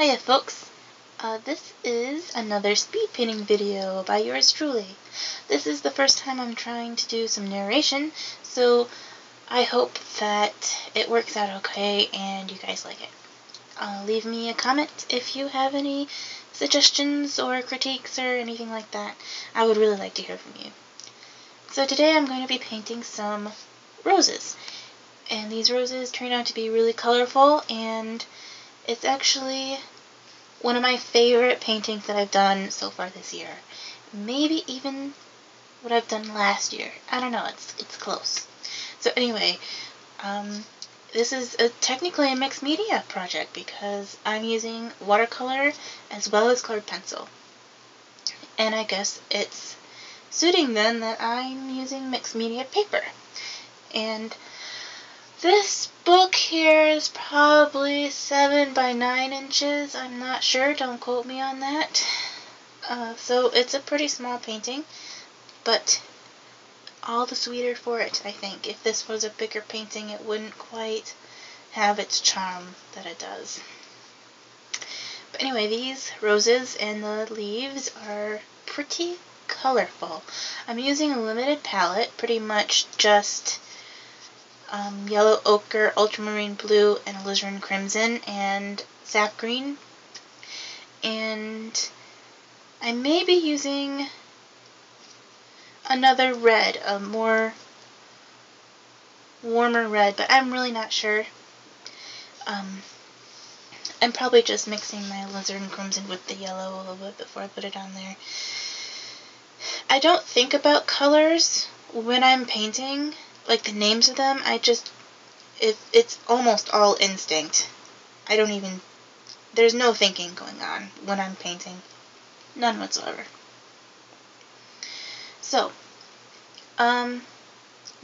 Hiya folks, this is another speed painting video by yours truly. This is the first time I'm trying to do some narration, so I hope that it works out okay and you guys like it. Leave me a comment if you have any suggestions or critiques or anything like that. I would really like to hear from you. So today I'm going to be painting some roses, and these roses turned out to be really colorful, and it's actually one of my favorite paintings that I've done so far this year. Maybe even what I've done last year. I don't know, it's close. So anyway, this is technically a mixed media project because I'm using watercolor as well as colored pencil. And I guess it's suiting then that I'm using mixed media paper. And this book here is probably 7 by 9 inches. I'm not sure, don't quote me on that. So it's a pretty small painting, but all the sweeter for it, I think. If this was a bigger painting, it wouldn't quite have its charm that it does. But anyway, these roses and the leaves are pretty colorful. I'm using a limited palette, pretty much just yellow ochre, ultramarine blue, and alizarin crimson, and sap green. And I may be using another red, a more warmer red, but I'm really not sure. I'm probably just mixing my alizarin crimson with the yellow a little bit before I put it on there. I don't think about colors when I'm painting, like the names of them. It's almost all instinct. There's no thinking going on when I'm painting. None whatsoever. So, when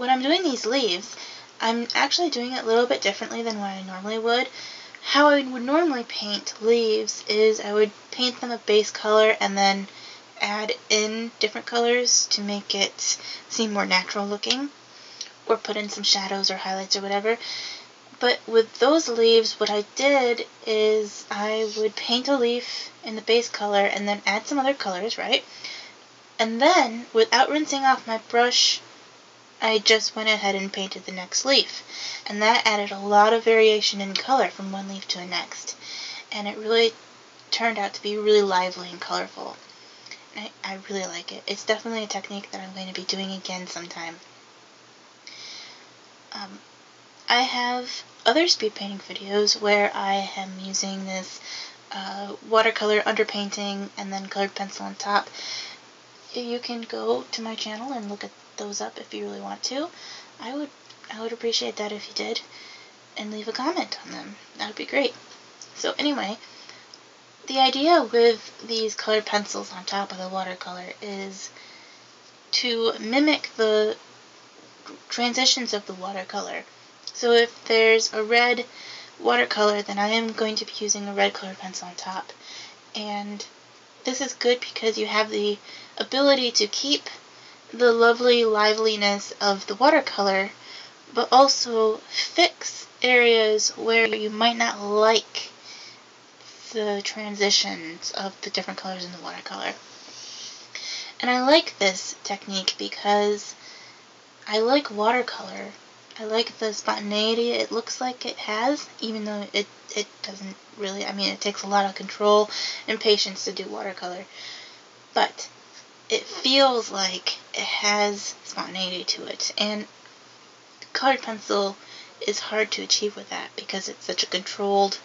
I'm doing these leaves, I'm actually doing it a little bit differently than what I normally would. How I would normally paint leaves is I would paint them a base color and then add in different colors to make it seem more natural looking, or put in some shadows or highlights or whatever. But with those leaves, what I did is I would paint a leaf in the base color and then add some other colors, right? And then, without rinsing off my brush, I just went ahead and painted the next leaf. And that added a lot of variation in color from one leaf to the next. And it really turned out to be really lively and colorful. And I really like it. It's definitely a technique that I'm going to be doing again sometime. I have other speed painting videos where I am using this watercolor underpainting and then colored pencil on top. You can go to my channel and look at those up if you really want to. I would appreciate that if you did, and leave a comment on them. That would be great. So anyway, the idea with these colored pencils on top of the watercolor is to mimic the transitions of the watercolor. So if there's a red watercolor, then I am going to be using a red colored pencil on top. And this is good because you have the ability to keep the lovely liveliness of the watercolor, but also fix areas where you might not like the transitions of the different colors in the watercolor. And I like this technique because I like watercolor. I like the spontaneity it looks like it has, even though it doesn't really. I mean, it takes a lot of control and patience to do watercolor, but it feels like it has spontaneity to it. And colored pencil is hard to achieve with that because it's such a controlled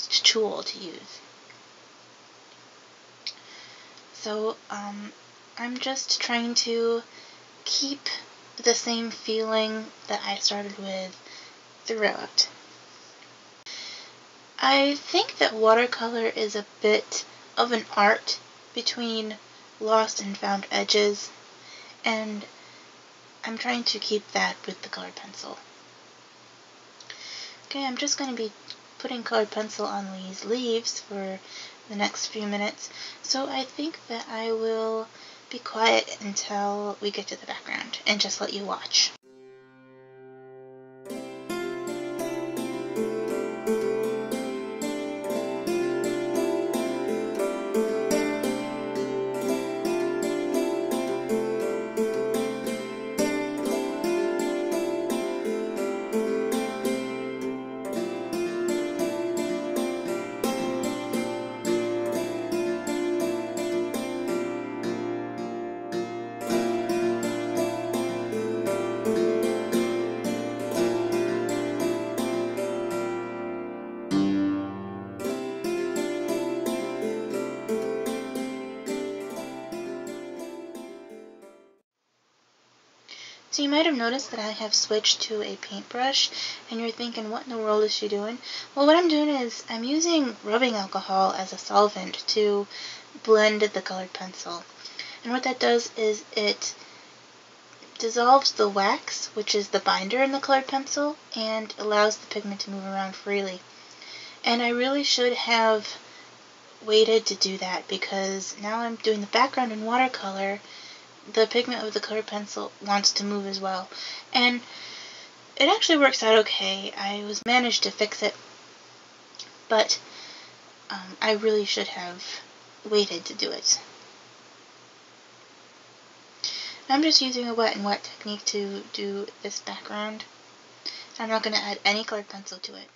tool to use. So I'm just trying to keep the same feeling that I started with throughout. I think that watercolor is a bit of an art between lost and found edges, and I'm trying to keep that with the colored pencil. Okay, I'm just going to be putting colored pencil on these leaves for the next few minutes, so I think that I will be quiet until we get to the background and just let you watch. So you might have noticed that I have switched to a paintbrush, and you're thinking, what in the world is she doing? Well, what I'm doing is I'm using rubbing alcohol as a solvent to blend the colored pencil. And what that does is it dissolves the wax, which is the binder in the colored pencil, and allows the pigment to move around freely. And I really should have waited to do that, because now I'm doing the background in watercolor. The pigment of the colored pencil wants to move as well. And it actually works out okay. I managed to fix it, but I really should have waited to do it. I'm just using a wet and wet technique to do this background. I'm not going to add any colored pencil to it.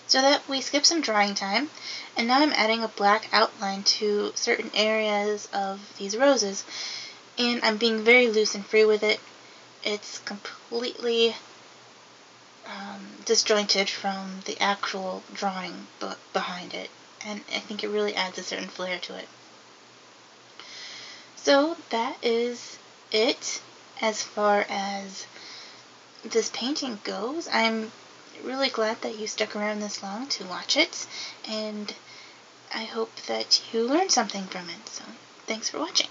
So that we skip some drying time, and now I'm adding a black outline to certain areas of these roses, and I'm being very loose and free with it. It's completely disjointed from the actual drawing behind it, and I think it really adds a certain flair to it. So that is it as far as this painting goes. I'm really glad that you stuck around this long to watch it, and I hope that you learned something from it. So thanks for watching.